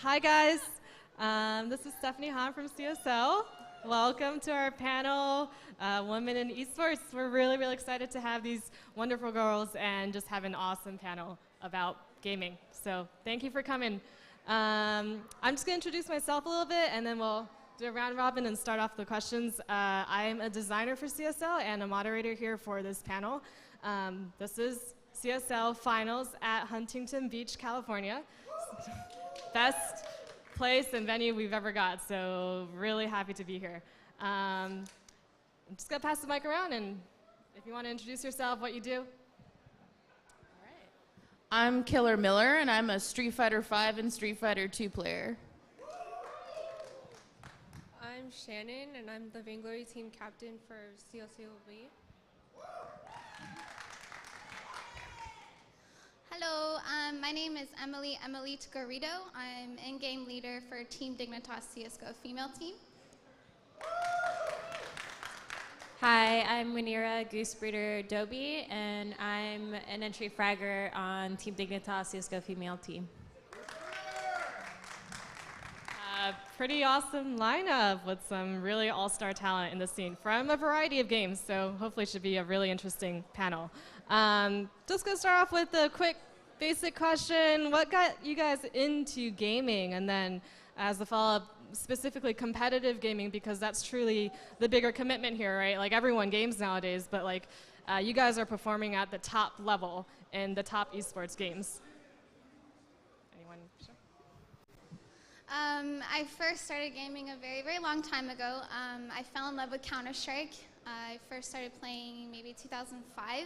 Hi guys, this is Stephanie Hahn from CSL. Welcome to our panel, Women in Esports. We're really excited to have these wonderful girls and just have an awesome panel about gaming. So thank you for coming. I'm just going to introduce myself a little bit and then we'll do a round robin and start off the questions. I'm a designer for CSL and a moderator here for this panel. This is CSL Finals at Huntington Beach, California. Best place and venue we've ever got, so really happy to be here. I'm just going to pass the mic around, and if you want to introduce yourself, what you do. All right. I'm KillerMiller, and I'm a Street Fighter V and Street Fighter II player. I'm Shannon, and I'm the Vainglory team captain for CLCOB. Hello, my name is Emuhleet Garrido. I'm in-game leader for Team Dignitas CSGO female team. Hi, I'm Winira Goosebreeder Dobie, and I'm an entry fragger on Team Dignitas CSGO female team. Pretty awesome lineup with some really all-star talent in the scene from a variety of games, so hopefully it should be a really interesting panel. Just gonna start off with a quick basic question. What got you guys into gaming? And then as the follow-up, specifically competitive gaming, because that's truly the bigger commitment here, right? Like everyone games nowadays, but like you guys are performing at the top level in the top esports games. Anyone? Sure. I first started gaming a very long time ago. I fell in love with Counter-Strike. I first started playing maybe 2005.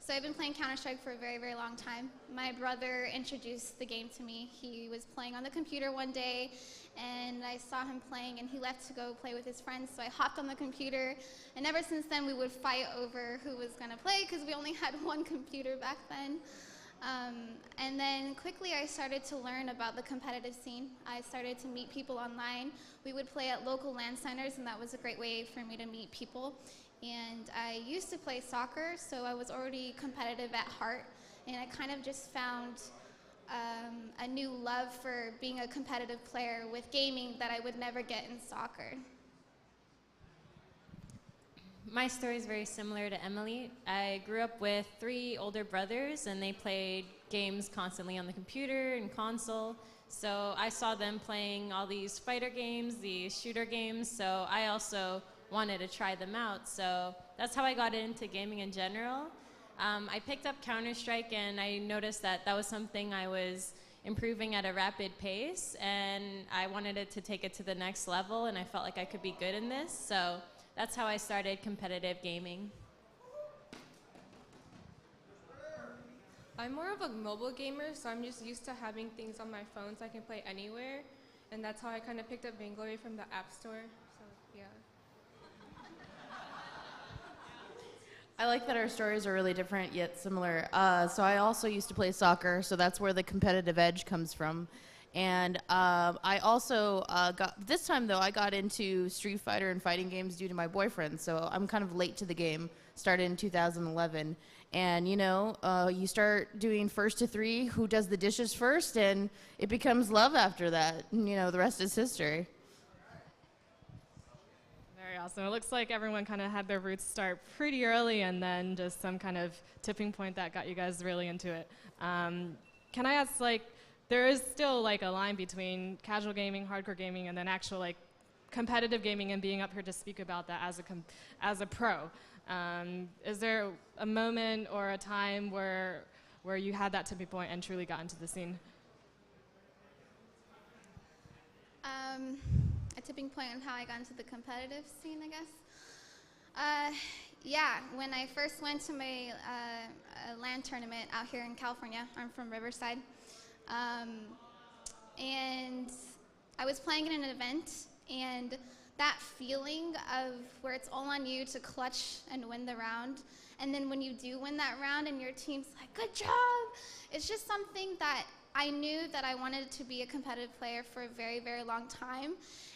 So I've been playing Counter-Strike for a very long time. My brother introduced the game to me. He was playing on the computer one day, and I saw him playing, and he left to go play with his friends, so I hopped on the computer, and ever since then we would fight over who was gonna play, because we only had one computer back then. And then quickly I started to learn about the competitive scene. I started to meet people online. We would play at local LAN centers, and that was a great way for me to meet people. And I used to play soccer, so I was already competitive at heart, and I kind of just found a new love for being a competitive player with gaming that I would never get in soccer. My story is very similar to Emily. I grew up with 3 older brothers, and they played games constantly on the computer and console. So I saw them playing all these fighter games, these shooter games, so I also wanted to try them out. So that's how I got into gaming in general. I picked up Counter-Strike, and I noticed that that was something I was improving at a rapid pace, and I wanted it to take it to the next level, and I felt like I could be good in this. So that's how I started competitive gaming. I'm more of a mobile gamer, so I'm just used to having things on my phone so I can play anywhere. And that's how I kind of picked up Vainglory from the App Store. So, yeah. I like that our stories are really different yet similar. So I also used to play soccer, so that's where the competitive edge comes from. And I also this time though, I got into Street Fighter and fighting games due to my boyfriend, so I'm kind of late to the game, started in 2011. And you know, you start doing first to 3, who does the dishes first, and it becomes love after that. And, you know, the rest is history. Very awesome. It looks like everyone kind of had their roots start pretty early and then just some kind of tipping point that got you guys really into it. Can I ask, like, there is still like a line between casual gaming, hardcore gaming, and then actual like competitive gaming, and being up here to speak about that as a pro. Is there a moment or a time where you had that tipping point and truly got into the scene? A tipping point on how I got into the competitive scene, I guess. Yeah, when I first went to my LAN tournament out here in California, I'm from Riverside, and I was playing in an event, and that feeling of where it's all on you to clutch and win the round, and then when you do win that round and your team's like, good job, it's just something that I knew that I wanted to be a competitive player for a very, very long time,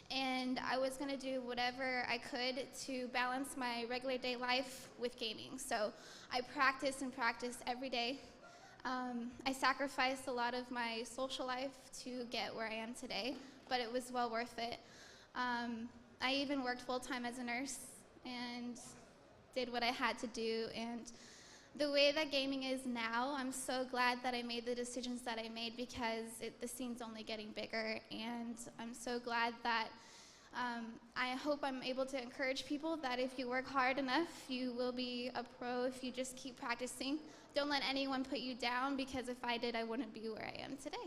and I was going to do whatever I could to balance my regular day life with gaming. So I practiced and practiced every day. I sacrificed a lot of my social life to get where I am today, but it was well worth it. I even worked full-time as a nurse and did what I had to do, and the way that gaming is now, I'm so glad that I made the decisions that I made, because the scene's only getting bigger, and I'm so glad that I hope I'm able to encourage people that if you work hard enough, you will be a pro if you just keep practicing. Don't let anyone put you down, because if I did, I wouldn't be where I am today.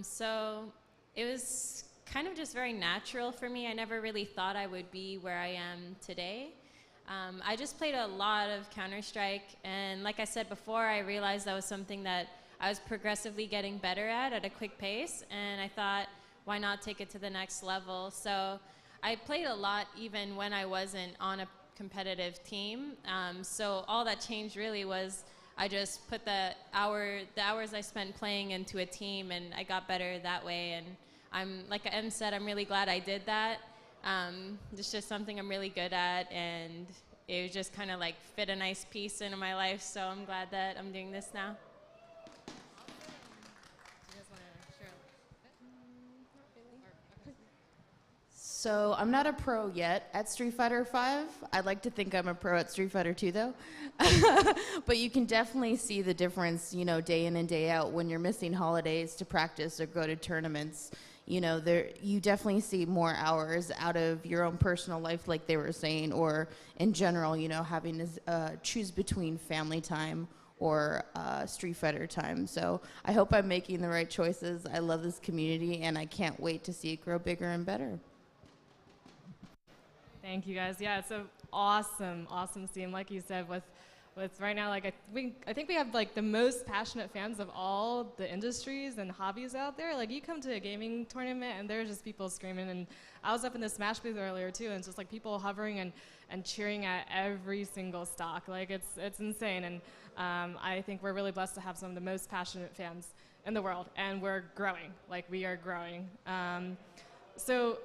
So it was kind of just very natural for me. I never really thought I would be where I am today. I just played a lot of Counter-Strike, and like I said before, I realized that was something that I was progressively getting better at a quick pace, and I thought, why not take it to the next level? So I played a lot even when I wasn't on a competitive team. So all that changed really was I just put the hours I spent playing into a team, and I got better that way. And like Em said, I'm really glad I did that. It's just something I'm really good at, and it was just kind of like fit a nice piece into my life. So I'm glad that I'm doing this now. So I'm not a pro yet at Street Fighter V. I'd like to think I'm a pro at Street Fighter 2, though. But you can definitely see the difference, you know, day in and day out when you're missing holidays to practice or go to tournaments. You know, you definitely see more hours out of your own personal life, like they were saying, or in general, you know, having to choose between family time or Street Fighter time. So I hope I'm making the right choices. I love this community, and I can't wait to see it grow bigger and better. Thank you, guys. Yeah, it's an awesome scene, like you said, with right now, like I think we have like the most passionate fans of all the industries and hobbies out there. Like, you come to a gaming tournament and there's just people screaming, and I was up in the Smash booth earlier too, and it's just like people hovering and cheering at every single stock. Like, it's insane, and I think we're really blessed to have some of the most passionate fans in the world, and we're growing. Like, we are growing. So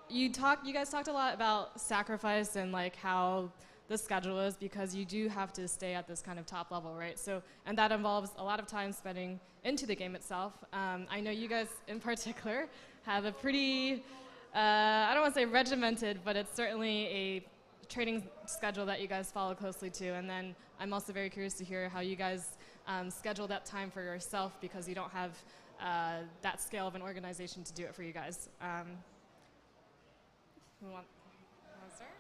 you guys talked a lot about sacrifice and like how the schedule is, because you do have to stay at this kind of top level, right? So, and that involves a lot of time spending into the game itself. I know you guys in particular have a pretty, I don't want to say regimented, but it's certainly a training schedule that you guys follow closely to. And then I'm also very curious to hear how you guys schedule that time for yourself, because you don't have that scale of an organization to do it for you guys. Who want to start?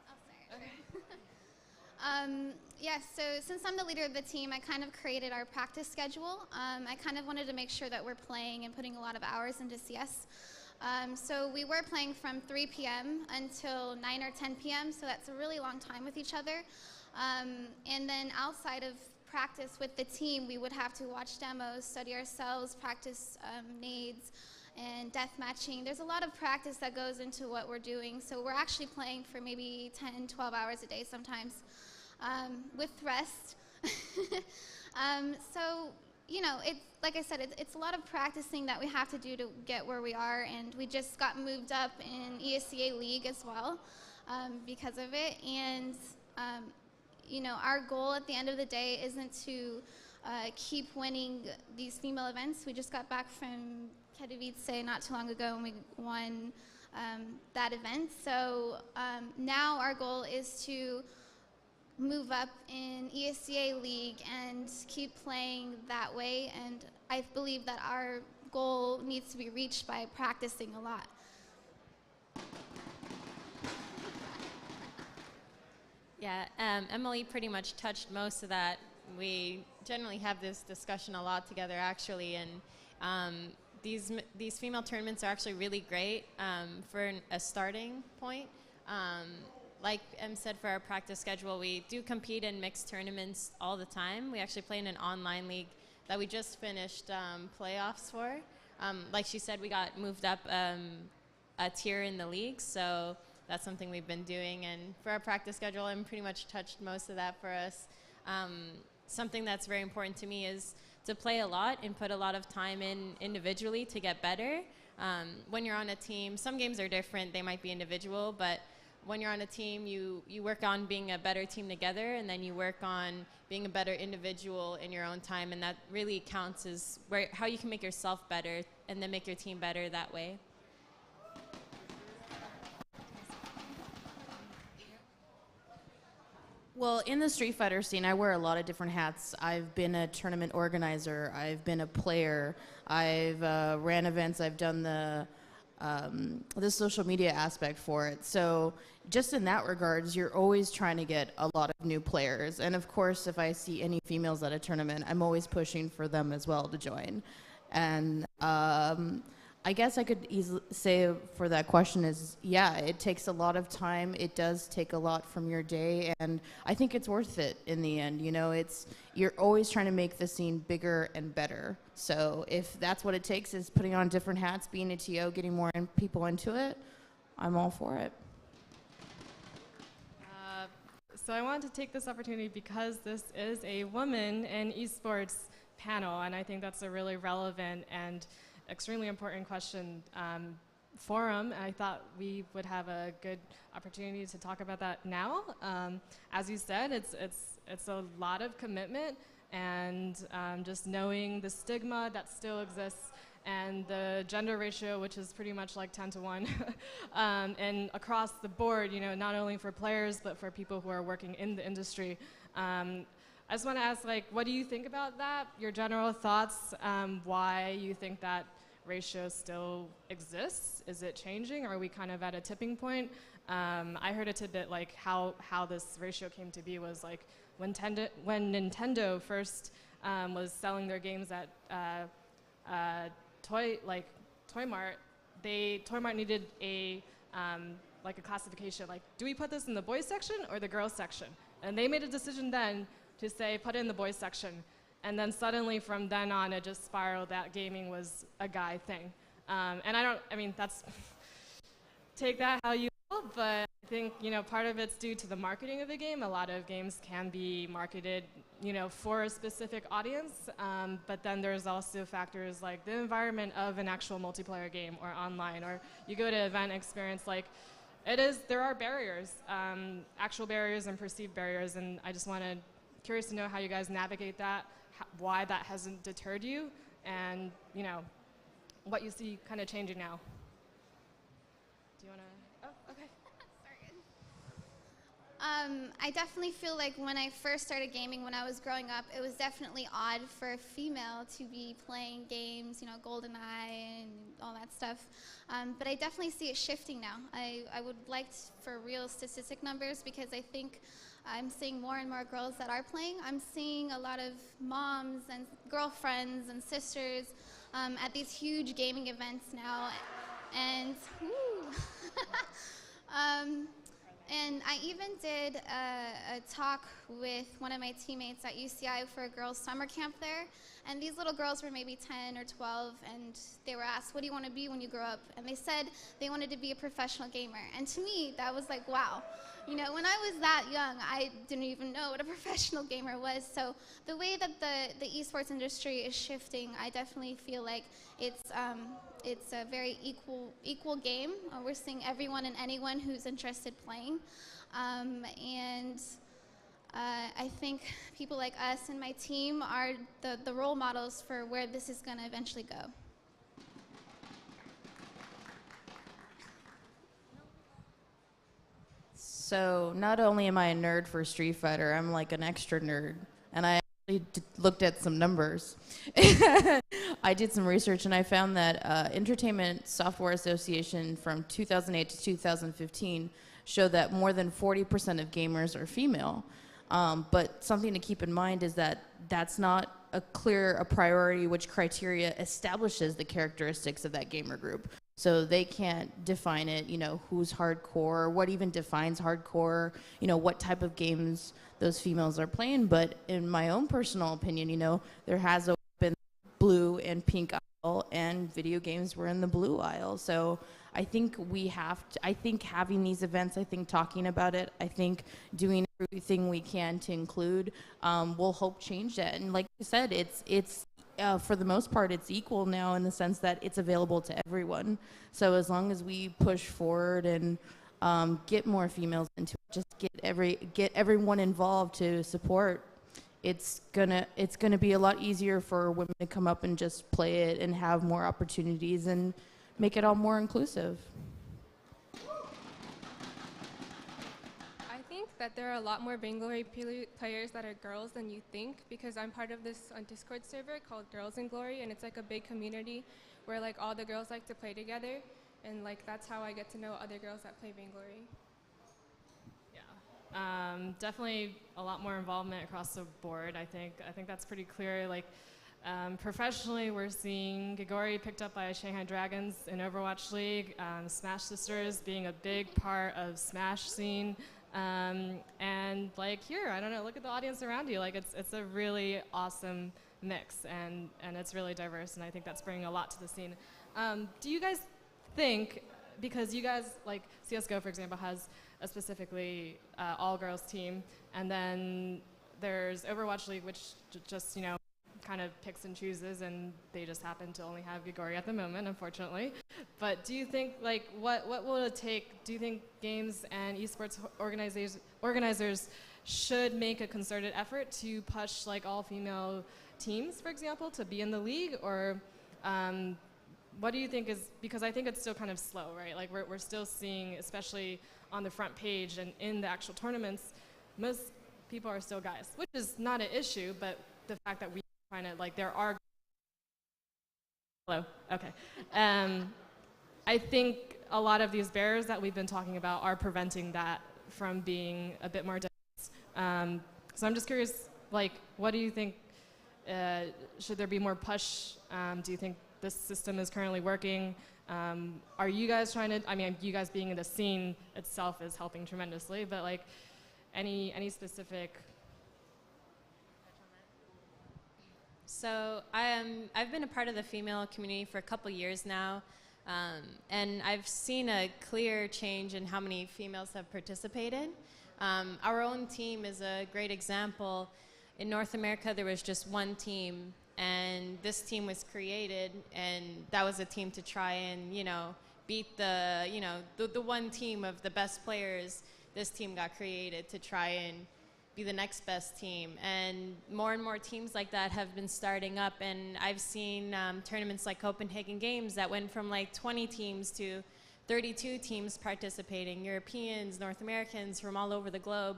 I'll start. Okay. Yeah, so since I'm the leader of the team, I kind of created our practice schedule. I kind of wanted to make sure that we're playing and putting a lot of hours into CS. So we were playing from 3 p.m. until 9 or 10 p.m., so that's a really long time with each other. And then outside of practice with the team, we would have to watch demos, study ourselves, practice nades, and death matching. There's a lot of practice that goes into what we're doing, so we're actually playing for maybe 10, 12 hours a day sometimes, with rest. So, you know, it's, like I said, it's a lot of practicing that we have to do to get where we are, and we just got moved up in ESCA League as well because of it, and you know, our goal at the end of the day isn't to keep winning these female events. We just got back from Katowice not too long ago, and we won that event. So now our goal is to move up in ESCA League and keep playing that way, and I believe that our goal needs to be reached by practicing a lot. Yeah, Emily pretty much touched most of that. We generally have this discussion a lot together, actually, and these female tournaments are actually really great for a starting point. Like Em said, for our practice schedule, we do compete in mixed tournaments all the time. We actually play in an online league that we just finished playoffs for. Like she said, we got moved up a tier in the league, so that's something we've been doing. And for our practice schedule, I'm pretty much touched most of that for us. Something that's very important to me is to play a lot and put a lot of time in individually to get better. When you're on a team, some games are different, they might be individual, but when you're on a team, you work on being a better team together, and then you work on being a better individual in your own time, and that really counts as how you can make yourself better and then make your team better that way. Well, in the Street Fighter scene, I wear a lot of different hats. I've been a tournament organizer. I've been a player. I've ran events. I've done the social media aspect for it. So just in that regards, you're always trying to get a lot of new players. And of course, if I see any females at a tournament, I'm always pushing for them as well to join. And I guess I could easily say for that question is, yeah, it takes a lot of time. It does take a lot from your day, and I think it's worth it in the end. You know, you're always trying to make the scene bigger and better. So if that's what it takes, is putting on different hats, being a TO, getting more people into it, I'm all for it. So I wanted to take this opportunity because this is a woman in esports panel, and I think that's a really relevant and extremely important question forum. I thought we would have a good opportunity to talk about that now. As you said, it's a lot of commitment, and just knowing the stigma that still exists and the gender ratio, which is pretty much like 10 to 1, and across the board, you know, not only for players but for people who are working in the industry. I just want to ask, like, what do you think about that? Your general thoughts, why you think that ratio still exists? Is it changing? Are we kind of at a tipping point? I heard a tidbit like how this ratio came to be was like when Nintendo first was selling their games at Toy Mart, Toy Mart needed a like a classification, like, do we put this in the boys section or the girls section? And they made a decision then to say put it in the boys section. And then suddenly from then on, it just spiraled that gaming was a guy thing. And I mean, that's, take that how you will, but I think, you know, part of it's due to the marketing of the game. A lot of games can be marketed, you know, for a specific audience, but then there's also factors like the environment of an actual multiplayer game or online, or you go to event experience, like, there are barriers, actual barriers and perceived barriers, and I just curious to know how you guys navigate that, why that hasn't deterred you, and, you know, what you see kind of changing now. Do you want to? Oh, okay. I definitely feel like when I first started gaming, when I was growing up, it was definitely odd for a female to be playing games, you know, GoldenEye and all that stuff. But I definitely see it shifting now. I would like for real statistic numbers, because I think I'm seeing more and more girls that are playing. I'm seeing a lot of moms and girlfriends and sisters at these huge gaming events now. And and I even did a talk with one of my teammates at UCI for a girls' summer camp there. And these little girls were maybe 10 or 12, and they were asked, what do you want to be when you grow up? And they said they wanted to be a professional gamer. And to me, that was like, wow. You know, when I was that young, I didn't even know what a professional gamer was. So the way that the esports industry is shifting, I definitely feel like it's a very equal game. We're seeing everyone and anyone who's interested playing. And I think people like us and my team are the role models for where this is going to eventually go. So not only am I a nerd for Street Fighter, I'm like an extra nerd. And I actually looked at some numbers. I did some research, and I found that Entertainment Software Association from 2008 to 2015 showed that more than 40% of gamers are female. But something to keep in mind is that that's not a priority which criteria establishes the characteristics of that gamer group. So they can't define it, you know, who's hardcore, what even defines hardcore, you know, what type of games those females are playing. But in my own personal opinion, you know, there has been blue and pink aisle and video games were in the blue aisle. So I think I think having these events, I think talking about it, I think doing everything we can to include will help change that. And like you said, it's for the most part, it's equal now in the sense that it's available to everyone. So as long as we push forward and get more females into it, just get everyone involved to support, it's gonna be a lot easier for women to come up and just play it and have more opportunities and make it all more inclusive. I think that there are a lot more Vainglory players that are girls than you think, because I'm part of this Discord server called Girls in Glory, and it's like a big community where like all the girls like to play together, and like that's how I get to know other girls that play Vainglory. Definitely a lot more involvement across the board. I think that's pretty clear. Like professionally, we're seeing Gigori picked up by Shanghai Dragons in Overwatch League, Smash Sisters being a big part of Smash scene, and like here, I don't know, look at the audience around you. Like it's a really awesome mix, and it's really diverse, and I think that's bringing a lot to the scene. Do you guys think, because you guys, like CSGO for example, has a specifically all-girls team, and then there's Overwatch League, which just, you know, kind of picks and chooses, and they just happen to only have Gigori at the moment, unfortunately. But do you think, like, what will it take? Do you think games and esports organizers should make a concerted effort to push, like, all-female teams, for example, to be in the league? Or what do you think is, because I think it's still kind of slow, right? Like, we're still seeing, especially on the front page and in the actual tournaments, most people are still guys, which is not an issue, but the fact that we find it, like, there are... Hello, okay. I think a lot of these barriers that we've been talking about are preventing that from being a bit more diverse. So I'm just curious, like, what do you think, should there be more push? Do you think this system is currently working? Are you guys trying to, I mean, you guys being in the scene itself is helping tremendously, but like any specific? So I've been a part of the female community for a couple years now, and I've seen a clear change in how many females have participated. Our own team is a great example. In North America, there was just one team, and this team was created, and that was a team to try and, you know, beat the, you know, the one team of the best players. This team got created to try and be the next best team, and more teams like that have been starting up, and I've seen tournaments like Copenhagen Games that went from like 20 teams to 32 teams participating, Europeans, North Americans from all over the globe.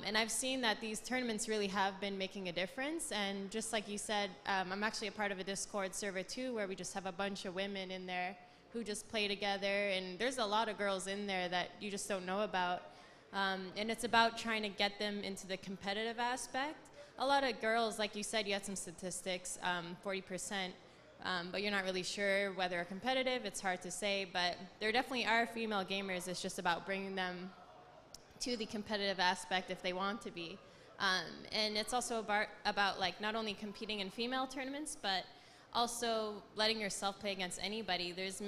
And I've seen that these tournaments really have been making a difference, and just like you said, I'm actually a part of a Discord server too, where we just have a bunch of women in there who just play together, and there's a lot of girls in there that you just don't know about. And it's about trying to get them into the competitive aspect. A lot of girls, like you said, you had some statistics, 40%, but you're not really sure whether they're competitive. It's hard to say, but there definitely are female gamers. It's just about bringing them to the competitive aspect if they want to be. And it's also about like not only competing in female tournaments, but also letting yourself play against anybody. There's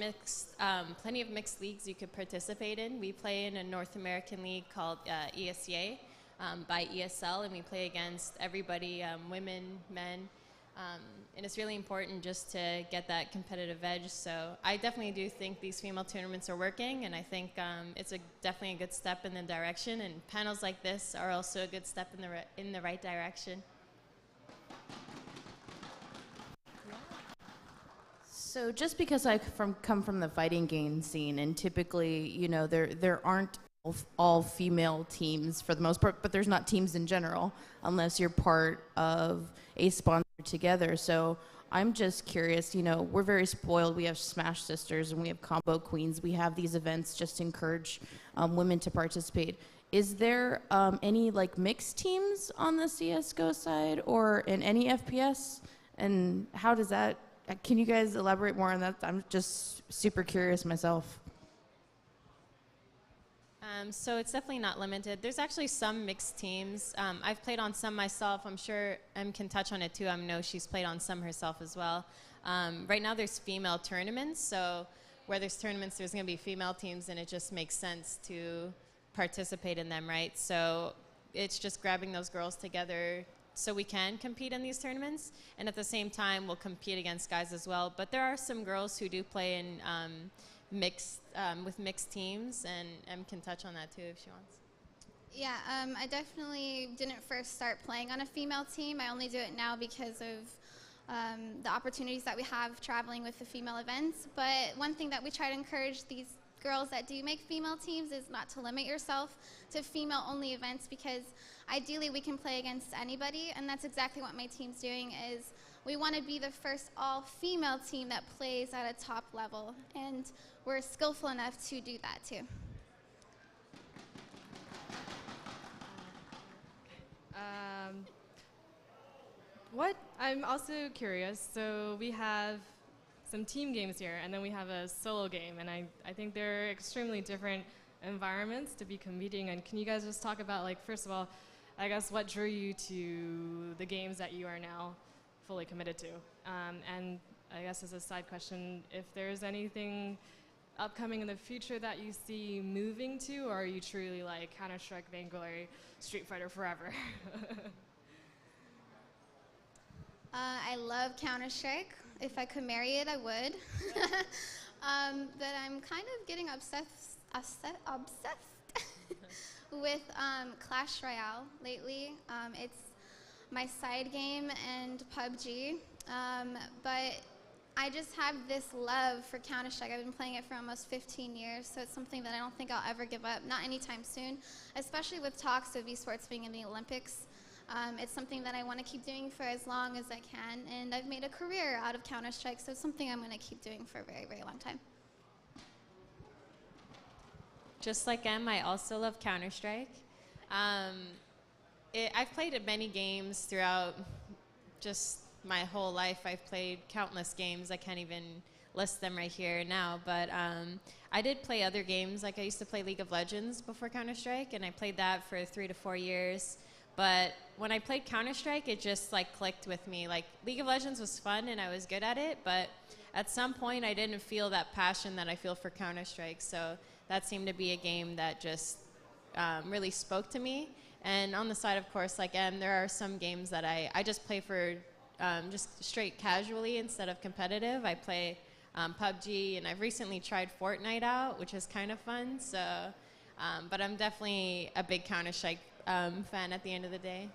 plenty of mixed leagues you could participate in. We play in a North American league called ESCA by ESL, and we play against everybody, women, men. And it's really important just to get that competitive edge. So I definitely do think these female tournaments are working, and I think it's definitely a good step in the direction, and panels like this are also a good step in the right direction. So just because I come from the fighting game scene, and typically, you know, there aren't all female teams for the most part, but there's not teams in general unless you're part of a sponsor together. So I'm just curious, you know, we're very spoiled. We have Smash Sisters and we have Combo Queens. We have these events just to encourage women to participate. Is there any like mixed teams on the CSGO side or in any FPS? And how does that, can you guys elaborate more on that? I'm just super curious myself. So it's definitely not limited. There's actually some mixed teams. I've played on some myself. I'm sure Em can touch on it too. I know she's played on some herself as well. Right now there's female tournaments, so where there's tournaments, there's going to be female teams, and it just makes sense to participate in them, right? So it's just grabbing those girls together so we can compete in these tournaments, and at the same time we'll compete against guys as well. But there are some girls who do play in with mixed teams, and Em can touch on that too if she wants. Yeah, I definitely didn't first start playing on a female team. I only do it now because of the opportunities that we have traveling with the female events. But one thing that we try to encourage these girls that do make female teams is not to limit yourself to female-only events, because ideally we can play against anybody, and that's exactly what my team's doing. Is we want to be the first all-female team that plays at a top level, and we're skillful enough to do that too. I'm also curious, so we have some team games here, and then we have a solo game, and I think they're extremely different environments to be competing in. Can you guys just talk about, like, first of all, I guess what drew you to the games that you are now fully committed to? And I guess as a side question, if there's anything upcoming in the future that you see moving to, or are you truly like Counter-Strike, Vainglory, Street Fighter forever? I love Counter-Strike. If I could marry it, I would. But I'm kind of getting obsessed with Clash Royale lately. It's my side game and PUBG. But I just have this love for Counter-Strike. I've been playing it for almost 15 years, so it's something that I don't think I'll ever give up, not anytime soon, especially with talks of esports being in the Olympics. It's something that I want to keep doing for as long as I can, and I've made a career out of Counter-Strike, so it's something I'm going to keep doing for a very, very long time. Just like Em, I also love Counter-Strike. I've played many games throughout just my whole life. I've played countless games. I can't even list them right here now, but I did play other games. Like I used to play League of Legends before Counter-Strike, and I played that for 3 to 4 years. But when I played Counter-Strike, it just like clicked with me. Like League of Legends was fun and I was good at it, but at some point I didn't feel that passion that I feel for Counter-Strike. So that seemed to be a game that just really spoke to me. And on the side, of course, like Em, there are some games that I just play for just straight casually instead of competitive. I play PUBG, and I've recently tried Fortnite out, which is kind of fun. So, but I'm definitely a big Counter-Strike fan at the end of the day.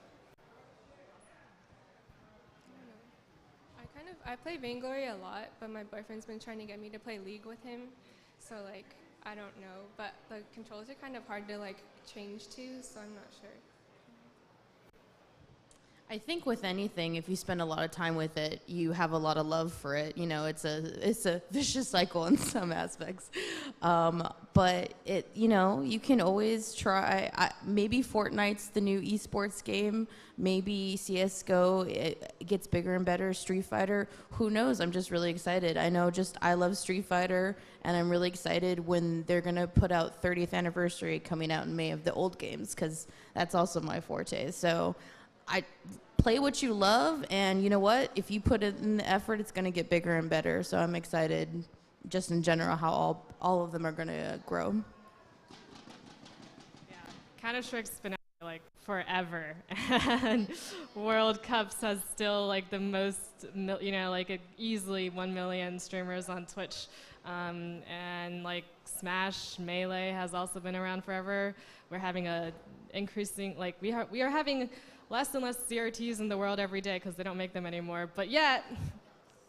I play Vainglory a lot, but my boyfriend's been trying to get me to play League with him. So like, I don't know, but the controls are kind of hard to like change to, so I'm not sure. I think with anything, if you spend a lot of time with it, you have a lot of love for it. You know, it's a vicious cycle in some aspects. But it, you know, you can always try. Maybe Fortnite's the new esports game. Maybe CS:GO it gets bigger and better. Street Fighter, who knows? I'm just really excited. I love Street Fighter, and I'm really excited when they're gonna put out 30th anniversary coming out in May of the old games, because that's also my forte. So. I play what you love, and you know what? If you put it in the effort, it's going to get bigger and better. So I'm excited, just in general, how all of them are going to grow. Yeah, Counter-Strike's been out like forever, and World Cups has still like the most, like easily 1 million streamers on Twitch, and like Smash Melee has also been around forever. We're having a increasing we are having less and less CRTs in the world every day because they don't make them anymore, but yet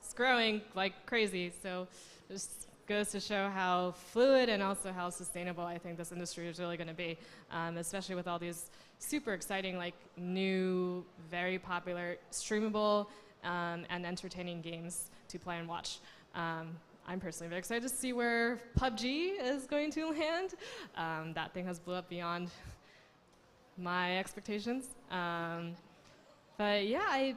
it's growing like crazy. So just goes to show how fluid and also how sustainable I think this industry is really going to be, especially with all these super exciting, like new, very popular, streamable, and entertaining games to play and watch. I'm personally very excited to see where PUBG is going to land. That thing has blew up beyond my expectations. But yeah,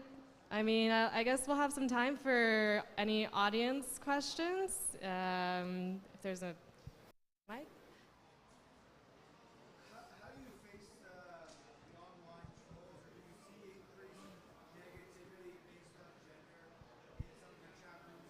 I guess we'll have some time for any audience questions. If there's a mic. How do you face the online trolls, or do you see increased negativity based on gender in some of your chat rooms?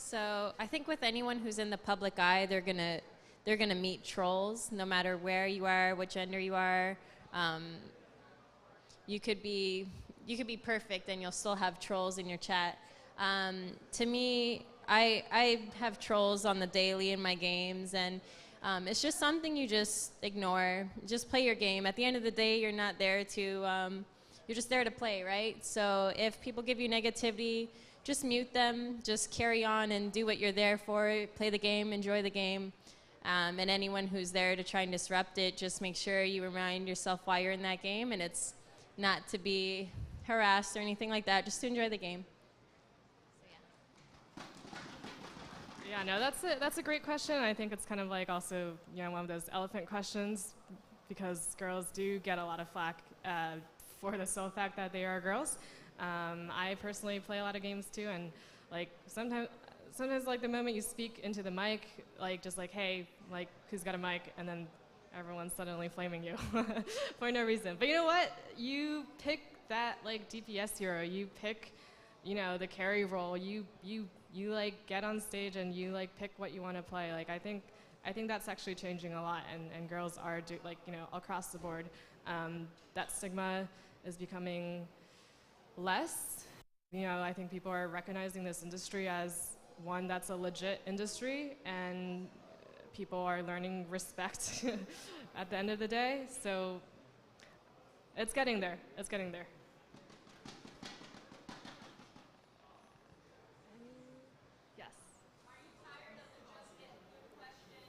So I think with anyone who's in the public eye, they're gonna meet trolls no matter where you are, what gender you are. You could be perfect and you'll still have trolls in your chat. To me, I have trolls on the daily in my games, and it's just something you just ignore. Just play your game. At the end of the day, you're not there to, you're just there to play, right? So if people give you negativity, just mute them, just carry on and do what you're there for. Play the game, enjoy the game. And anyone who's there to try and disrupt it, just make sure you remind yourself why you're in that game, and it's not to be harassed or anything like that, just to enjoy the game. Yeah, no, that's a great question. I think it's kind of like also, you know, one of those elephant questions, because girls do get a lot of flack for the sole fact that they are girls. I personally play a lot of games too, and like sometimes like the moment you speak into the mic, like just like, hey, like who's got a mic, and then everyone's suddenly flaming you for no reason. But you know what? You pick that like DPS hero. You pick, you know, the carry role. You like get on stage and you like pick what you want to play. Like I think that's actually changing a lot, and girls are like, you know, across the board. That stigma is becoming less. You know, I think people are recognizing this industry as one that's a legit industry, and people are learning respect at the end of the day. So it's getting there. It's getting there. Yes. Are you tired of the just getting good questions?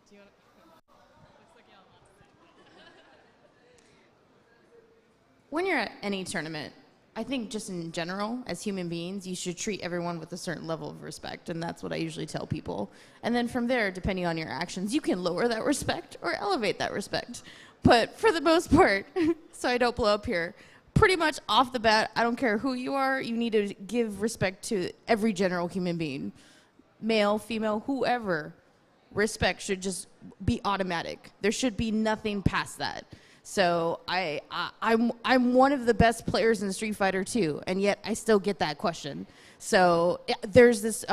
Do you want to? Looks like you have lots to say. When you're at any tournament, I think just in general, as human beings, you should treat everyone with a certain level of respect, and that's what I usually tell people. And then from there, depending on your actions, you can lower that respect or elevate that respect. But for the most part, so I don't blow up here, pretty much off the bat, I don't care who you are, you need to give respect to every general human being. Male, female, whoever. Respect should just be automatic. There should be nothing past that. So I'm one of the best players in Street Fighter 2, and yet I still get that question. So there's this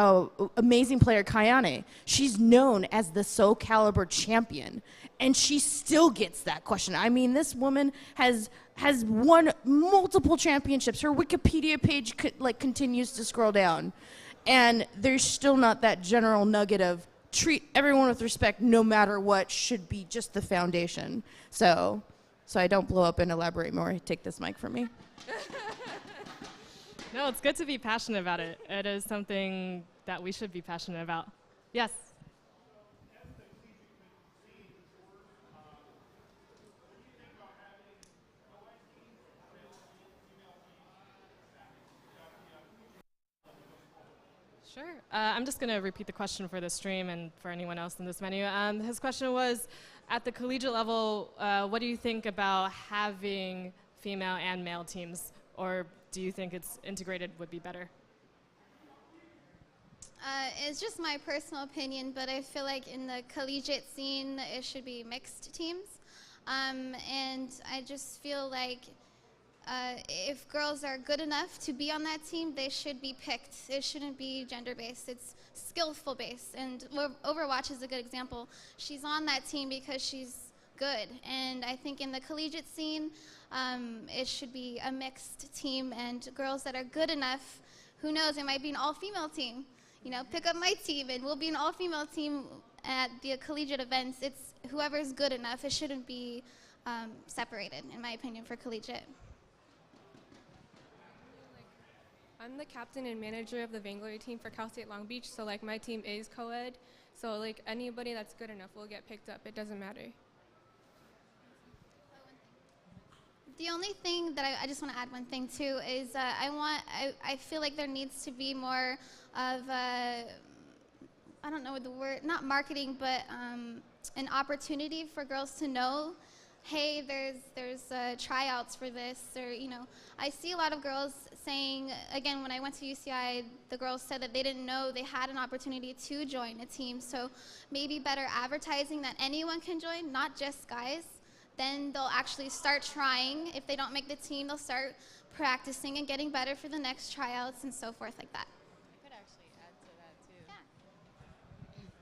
amazing player, Kayane. She's known as the Soul Calibur champion, and she still gets that question. I mean, this woman has won multiple championships. Her Wikipedia page continues to scroll down, and there's still not that general nugget of treat everyone with respect no matter what should be just the foundation. So I don't blow up and elaborate more. Take this mic from me. No, it's good to be passionate about it. It is something that we should be passionate about. Yes? Sure. I'm just going to repeat the question for the stream and for anyone else in this menu. His question was, at the collegiate level, what do you think about having female and male teams? Or do you think it's integrated would be better? It's just my personal opinion, but I feel like in the collegiate scene, it should be mixed teams. And I just feel like if girls are good enough to be on that team, they should be picked. It shouldn't be gender-based. It's skillful-based. And Overwatch is a good example. She's on that team because she's good. And I think in the collegiate scene, it should be a mixed team, and girls that are good enough, who knows, it might be an all-female team. You know, pick up my team, and we'll be an all-female team at the collegiate events. It's whoever's good enough. It shouldn't be separated, in my opinion, for collegiate. I'm the captain and manager of the Vainglory team for Cal State Long Beach, so like my team is co-ed. So like anybody that's good enough will get picked up. It doesn't matter. The only thing that I just want to add one thing too is I feel like there needs to be more of I don't know the word, not marketing, but an opportunity for girls to know hey, there's tryouts for this, or I see a lot of girls saying, again, when I went to UCI, the girls said that they didn't know they had an opportunity to join a team. So maybe better advertising that anyone can join, not just guys. Then they'll actually start trying. If they don't make the team, they'll start practicing and getting better for the next tryouts and so forth like that. I could actually add to that too. Yeah.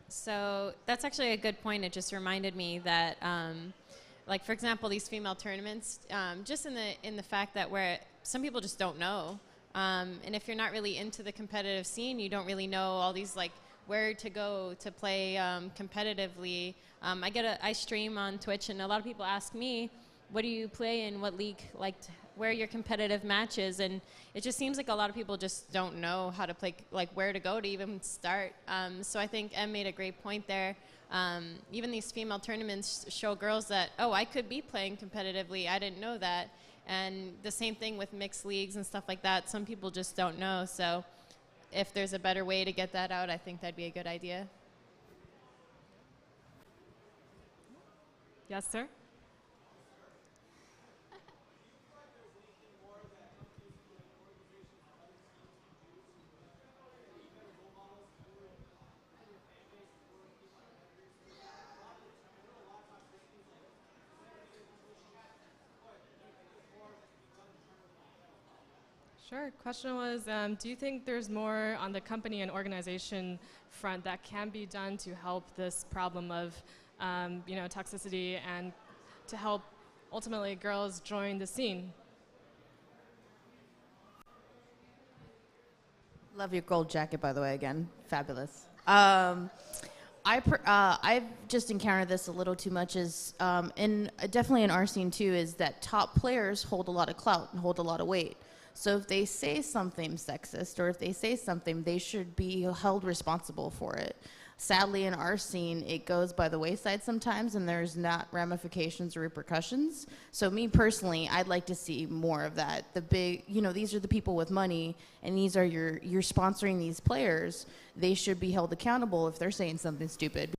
So that's actually a good point. It just reminded me that, like for example, these female tournaments, just in the fact that some people just don't know, and if you're not really into the competitive scene, you don't really know all these like where to go to play competitively. I stream on Twitch, and a lot of people ask me, what do you play in, what league, where are your competitive matches? And it just seems like a lot of people just don't know how to play, like where to go to even start. So I think Em made a great point there. Even these female tournaments show girls that, oh, I could be playing competitively. I didn't know that. And the same thing with mixed leagues and stuff like that. Some people just don't know. So if there's a better way to get that out, I think that'd be a good idea. Yes, sir? Sure. Question was, do you think there's more on the company and organization front that can be done to help this problem of, toxicity and to help ultimately girls join the scene? Love your gold jacket, by the way, again. Fabulous. I've just encountered this a little too much, and definitely in our scene too, is that top players hold a lot of clout and hold a lot of weight. So if they say something sexist or if they say something, they should be held responsible for it. Sadly, in our scene, it goes by the wayside sometimes, and there's not ramifications or repercussions. So me personally, I'd like to see more of that. The big, these are the people with money, and these are you're sponsoring these players. They should be held accountable if they're saying something stupid.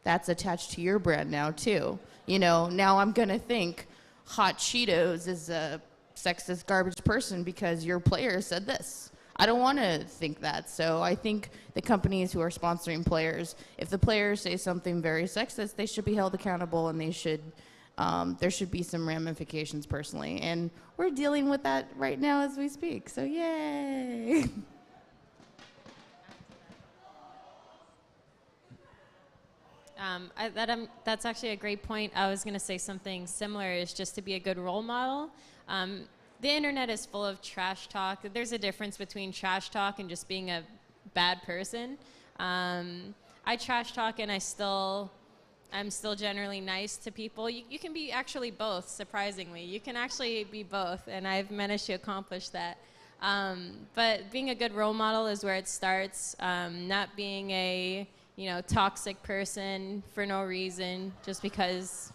That's attached to your brand now too. Now I'm gonna think Hot Cheetos is a sexist garbage person because your player said this. I don't want to think that. So I think the companies who are sponsoring players, if the players say something very sexist, they should be held accountable, and there should be some ramifications personally. And we're dealing with that right now as we speak. So yay. That's actually a great point. I was going to say something similar, is just to be a good role model. The internet is full of trash talk. There's a difference between trash talk and just being a bad person. I trash talk, and I'm still generally nice to people. You can be actually both, surprisingly. You can actually be both, and I've managed to accomplish that. But being a good role model is where it starts, not being a toxic person for no reason, just because.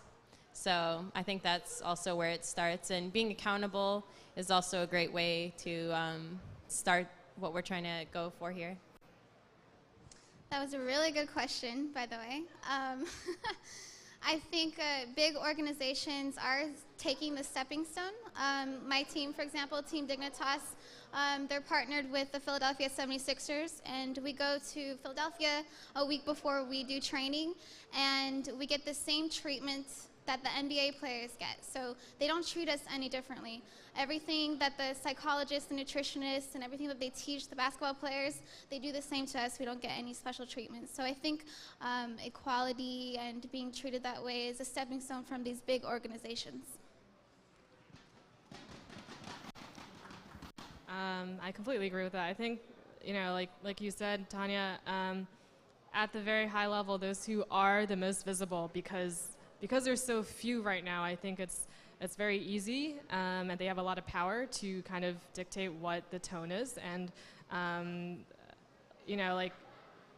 So I think that's also where it starts. And being accountable is also a great way to start what we're trying to go for here. That was a really good question, by the way. I think big organizations are taking the stepping stone. My team, for example, Team Dignitas, they're partnered with the Philadelphia 76ers, and we go to Philadelphia a week before we do training, and we get the same treatment that the NBA players get. So they don't treat us any differently. Everything that the psychologists, the nutritionists, and everything that they teach the basketball players, they do the same to us. We don't get any special treatment. So I think equality and being treated that way is a stepping stone from these big organizations. I completely agree with that. I think, like you said, Tanya, at the very high level, those who are the most visible, because there's so few right now, I think it's very easy, and they have a lot of power to kind of dictate what the tone is. And,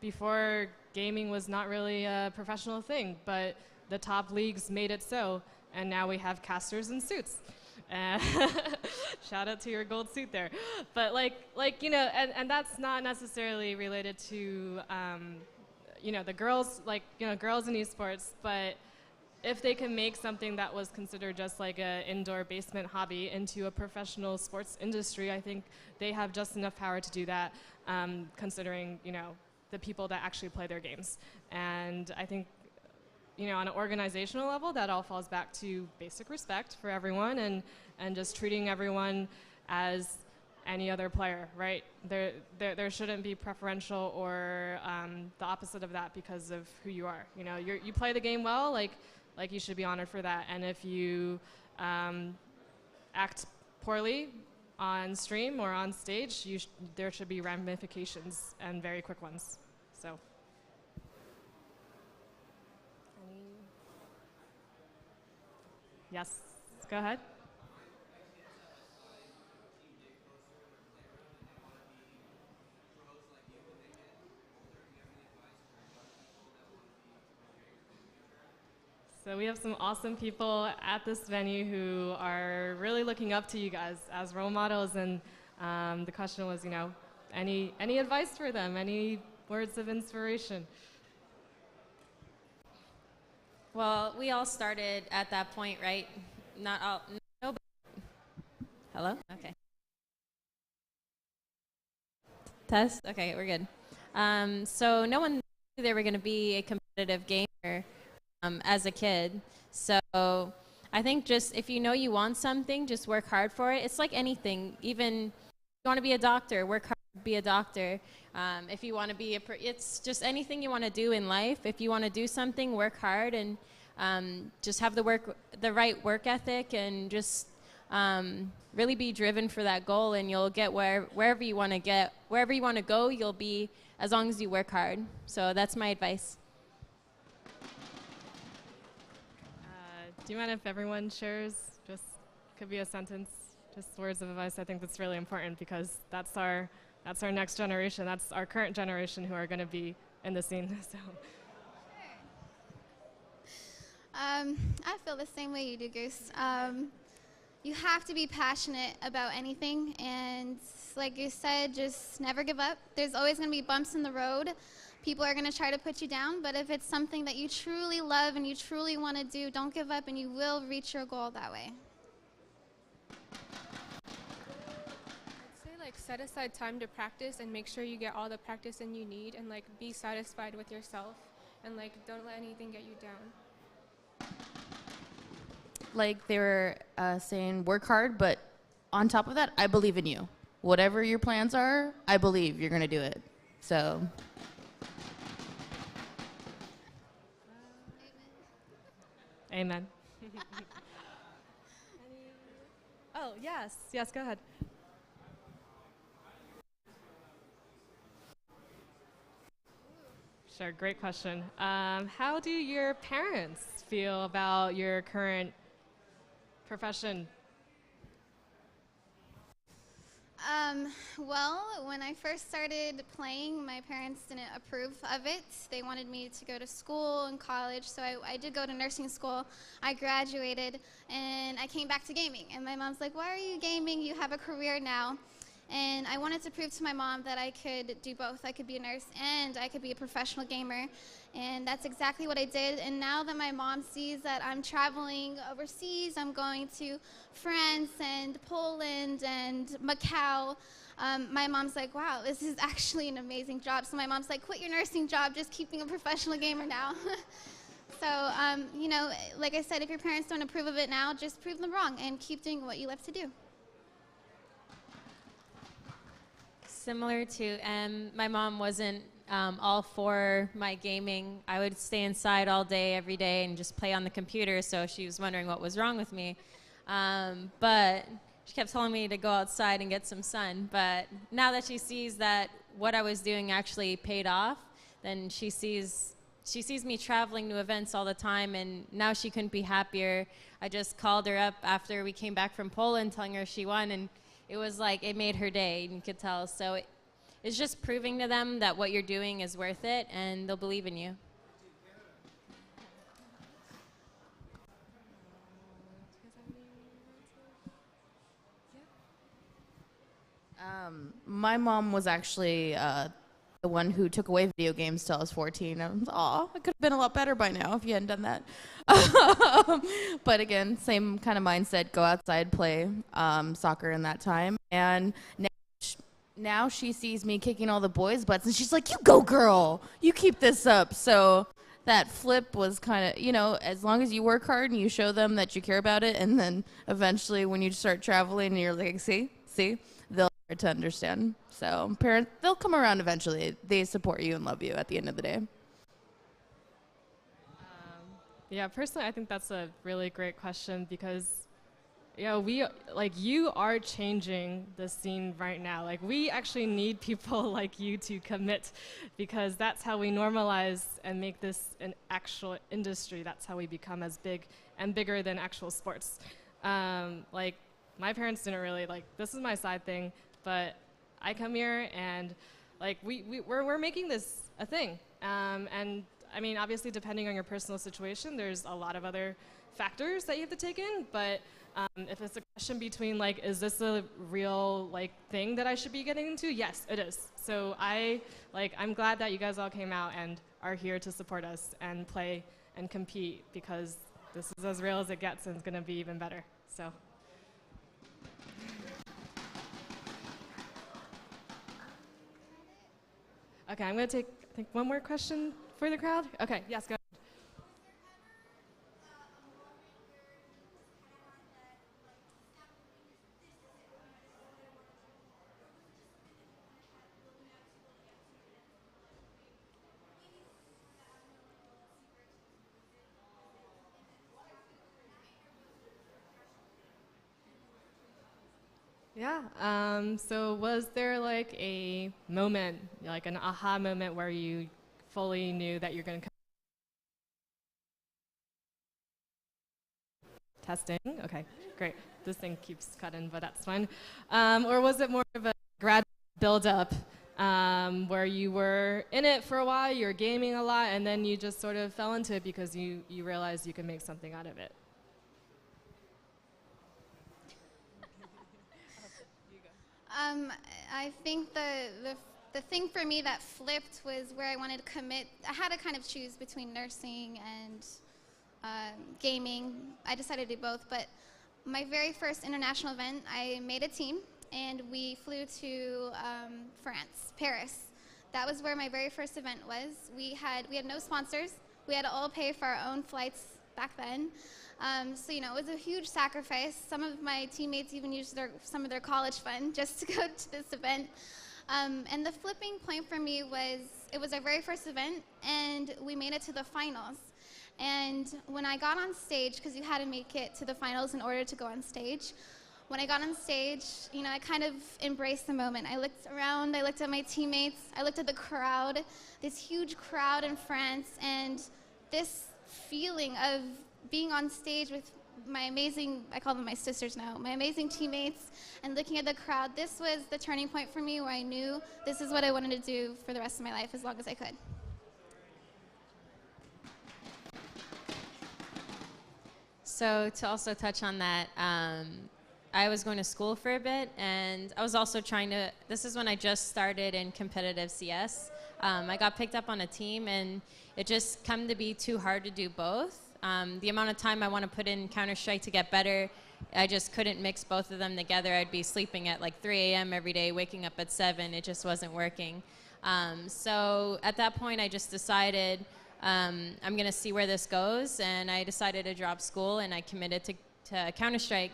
before, gaming was not really a professional thing, but the top leagues made it so, and now we have casters in suits. Shout out to your gold suit there. But and that's not necessarily related to, the girls, girls in esports, but if they can make something that was considered just like an indoor basement hobby into a professional sports industry, I think they have just enough power to do that, considering, you know, the people that actually play their games. And I think, you know, on an organizational level, that all falls back to basic respect for everyone and just treating everyone as any other player, right? There shouldn't be preferential or the opposite of that because of who you are. You know, you play the game well, like you should be honored for that. And if you act poorly on stream or on stage, there should be ramifications and very quick ones. So. Yes, go ahead. So we have some awesome people at this venue who are really looking up to you guys as role models, and the question was, you know, any advice for them, any words of inspiration? Well, we all started at that point, right? Not all. No. Hello? Okay. Test? Okay, we're good. So no one knew they were going to be a competitive gamer as a kid. So I think just if you know you want something, just work hard for it. It's like anything. Even if you want to be a doctor, work hard to be a doctor. If you want to be it's just anything you want to do in life. If you want to do something, work hard and just have the right work ethic and just really be driven for that goal, and you'll get wherever you want to get. Wherever you want to go, you'll be as long as you work hard. So that's my advice. Do you mind if everyone shares, just could be a sentence, just words of advice? I think that's really important because that's our next generation. That's our current generation who are going to be in the scene. So. I feel the same way you do, Goose. You have to be passionate about anything, and like you said, just never give up. There's always going to be bumps in the road. People are going to try to put you down, but if it's something that you truly love and you truly want to do, don't give up and you will reach your goal that way. I'd say like set aside time to practice and make sure you get all the practice in you need, and like be satisfied with yourself, and like don't let anything get you down. Like they were saying, work hard, but on top of that, I believe in you. Whatever your plans are, I believe you're going to do it. So. Amen. Oh, yes. Yes, go ahead. Sure, great question. How do your parents feel about your current profession? Well, when I first started playing, my parents didn't approve of it. They wanted me to go to school and college, so I did go to nursing school. I graduated, and I came back to gaming. And my mom's like, why are you gaming? You have a career now. And I wanted to prove to my mom that I could do both. I could be a nurse and I could be a professional gamer. And that's exactly what I did. And now that my mom sees that I'm traveling overseas, I'm going to France and Poland and Macau, my mom's like, wow, this is actually an amazing job. So my mom's like, quit your nursing job, just keep being a professional gamer now. So, you know, like I said, if your parents don't approve of it now, just prove them wrong and keep doing what you love to do. Similar to my mom wasn't all for my gaming. I would stay inside all day, every day, and just play on the computer, so she was wondering what was wrong with me. But she kept telling me to go outside and get some sun. But now that she sees that what I was doing actually paid off, then she sees me traveling to events all the time, and now she couldn't be happier. I just called her up after we came back from Poland telling her she won, and it was like it made her day, you could tell. So it's just proving to them that what you're doing is worth it, and they'll believe in you. My mom was actually the one who took away video games till I was 14. I was, I could have been a lot better by now if you hadn't done that. But again, same kind of mindset, go outside, play soccer in that time. And now she sees me kicking all the boys' butts, and she's like, you go, girl. You keep this up. So that flip was kind of, you know, as long as you work hard and you show them that you care about it, and then eventually when you start traveling and you're like, see, they'll start to understand. So parents, they'll come around eventually. They support you and love you at the end of the day. Yeah, personally, I think that's a really great question because, you know, you are changing the scene right now. Like, we actually need people like you to commit because that's how we normalize and make this an actual industry. That's how we become as big and bigger than actual sports. Like, my parents didn't really, like, this is my side thing, but I come here and, like, we're making this a thing. And, I mean, obviously, depending on your personal situation, there's a lot of other factors that you have to take in, but if it's a question between, like, is this a real, like, thing that I should be getting into? Yes, it is. So I'm glad that you guys all came out and are here to support us and play and compete because this is as real as it gets and it's gonna be even better, so. Okay, I'm gonna take, I think, one more question for the crowd. Okay, yes, go ahead. Yeah, so was there like a moment, like an aha moment where you fully knew that you're going to testing? Okay, great. This thing keeps cutting, but that's fine. Or was it more of a gradual build-up where you were in it for a while, you were gaming a lot, and then you just sort of fell into it because you realized you could make something out of it? I think the thing for me that flipped was where I wanted to commit. I had to kind of choose between nursing and gaming. I decided to do both, but my very first international event, I made a team, and we flew to France, Paris. That was where my very first event was. We had no sponsors. We had to all pay for our own flights back then. So, you know, it was a huge sacrifice. Some of my teammates even used some of their college fund just to go to this event. And the flipping point for me was, it was our very first event, and we made it to the finals. And when I got on stage, because you had to make it to the finals in order to go on stage, when I got on stage, you know, I kind of embraced the moment. I looked around, I looked at my teammates, I looked at the crowd, this huge crowd in France, and this feeling of being on stage with my amazing, I call them my sisters now, my amazing teammates, and looking at the crowd, this was the turning point for me where I knew this is what I wanted to do for the rest of my life as long as I could. So to also touch on that, I was going to school for a bit, and I was also this is when I just started in competitive CS. I got picked up on a team, and it just come to be too hard to do both. The amount of time I want to put in Counter-Strike to get better, I just couldn't mix both of them together. I'd be sleeping at like 3 a.m. every day, waking up at 7. It just wasn't working. So at that point, I just decided I'm going to see where this goes, and I decided to drop school, and I committed to Counter-Strike.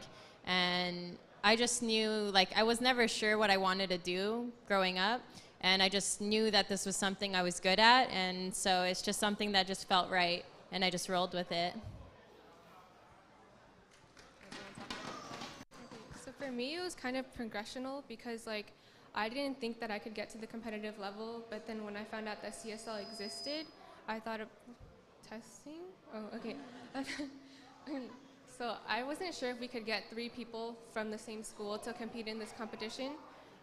And I just knew, like, I was never sure what I wanted to do growing up, and I just knew that this was something I was good at, and so it's just something that just felt right, and I just rolled with it. So for me, it was kind of progressional because, like, I didn't think that I could get to the competitive level, but then when I found out that CSL existed, I thought of testing? Oh, okay. So I wasn't sure if we could get 3 people from the same school to compete in this competition.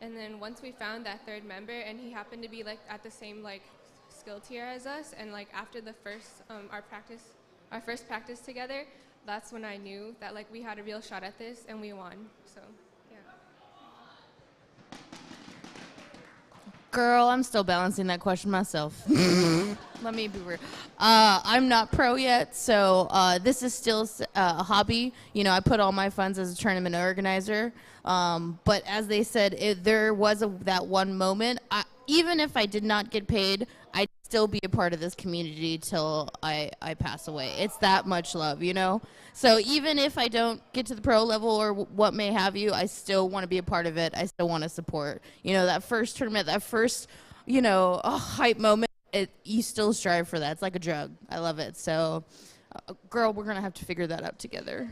And then once we found that third member, and he happened to be like at the same like skill tier as us, and like after the first our first practice together, that's when I knew that like we had a real shot at this, and we won. So yeah. Girl, I'm still balancing that question myself. Let me be real. I'm not pro yet, so this is still a hobby. You know, I put all my funds as a tournament organizer. But as they said, there was that one moment. Even if I did not get paid, I'd still be a part of this community till I pass away. It's that much love, you know? So even if I don't get to the pro level or what may have you, I still want to be a part of it. I still want to support. You know, that first tournament, that first, you know, hype moment, you still strive for that. It's like a drug. I love it. So, girl, we're going to have to figure that out together.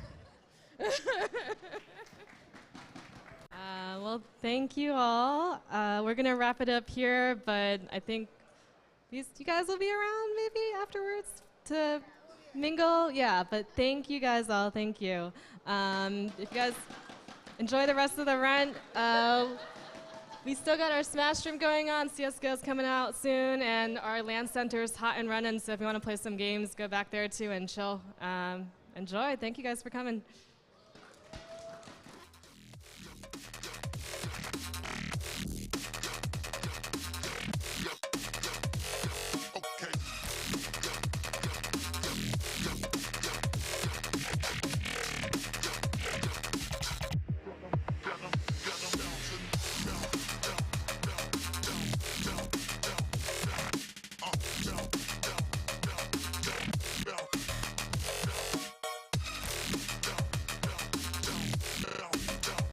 Well, thank you all. We're going to wrap it up here, but I think you guys will be around maybe afterwards to mingle. Yeah, but thank you guys all. Thank you. If you guys enjoy the rest of the run, we still got our Smash stream going on. CSGO's coming out soon, and our LAN center's hot and running. So if you want to play some games, go back there too and chill. Enjoy. Thank you guys for coming.